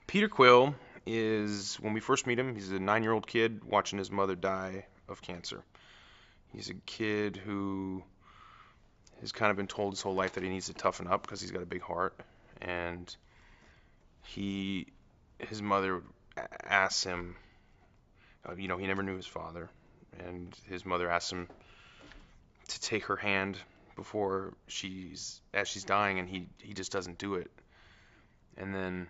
Peter Quill is, when we first meet him, he's a 9-year-old kid watching his mother die of cancer. He's a kid who has kind of been told his whole life that he needs to toughen up because he's got a big heart. And he, his mother asks him, he never knew his father. And his mother asks him to take her hand as she's dying, and he just doesn't do it. And then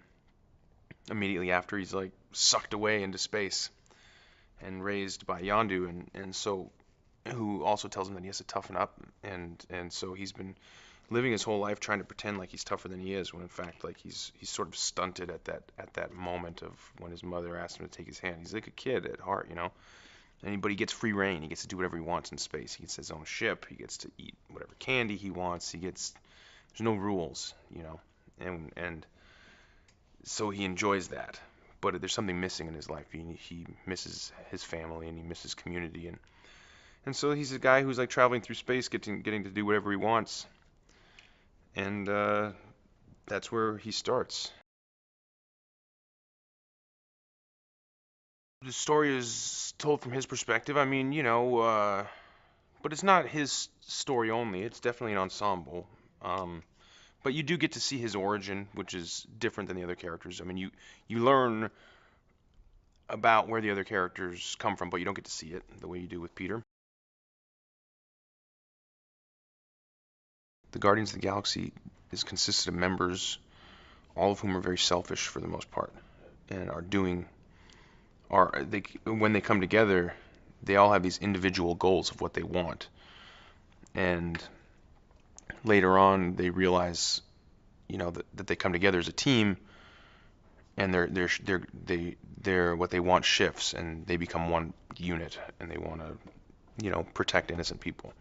immediately after, he's like sucked away into space and raised by Yondu, and so who also tells him that he has to toughen up, and so he's been living his whole life trying to pretend like he's tougher than he is, when in fact like he's sort of stunted at that moment of when his mother asked him to take his hand. He's like a kid at heart. But he gets free reign. He gets to do whatever he wants in space. He gets his own ship. He gets to eat whatever candy he wants. There's no rules. And so he enjoys that. But there's something missing in his life. He misses his family and he misses community, and so he's a guy who's like traveling through space, getting to do whatever he wants, and that's where he starts. The story is told from his perspective. I mean, but it's not his story only. It's definitely an ensemble. Um, but you do get to see his origin, which is different than the other characters. I mean, you learn about where the other characters come from, but you don't get to see it the way you do with Peter. The Guardians of the Galaxy is consisted of members, all of whom are very selfish for the most part, and are they when they come together, they all have these individual goals of what they want, and later on they realize, that they come together as a team, and they're what they want shifts, and they become one unit, and they want to, protect innocent people.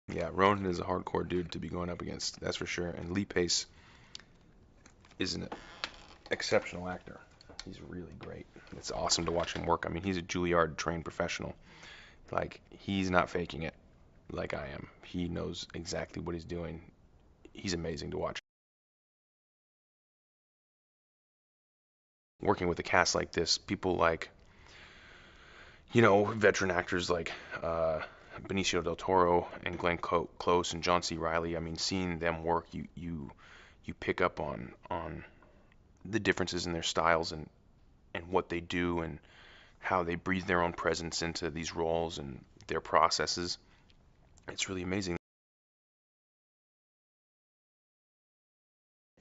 Yeah, Ronan is a hardcore dude to be going up against, that's for sure. And Lee Pace is an exceptional actor. He's really great. It's awesome to watch him work. I mean, he's a Juilliard trained professional. Like, he's not faking it like I am. He knows exactly what he's doing. He's amazing to watch. Working with a cast like this, people like, veteran actors like Benicio del Toro and Glenn Close and John C. Reilly. I mean, seeing them work, you pick up on the differences in their styles and what they do and how they breathe their own presence into these roles and their processes. It's really amazing.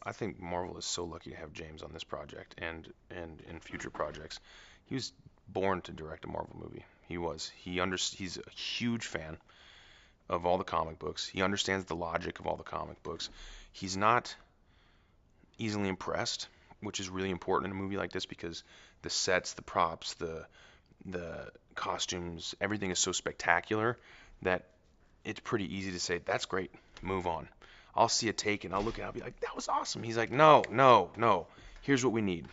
I think Marvel is so lucky to have James on this project and in future projects. He was born to direct a Marvel movie. He was. He's a huge fan of all the comic books. He understands the logic of all the comic books. He's not easily impressed, which is really important in a movie like this because the sets, the props, the costumes, everything is so spectacular that it's pretty easy to say, that's great, move on. I'll see a take and I'll look at it, I'll be like, that was awesome. He's like, no, no, no. Here's what we need.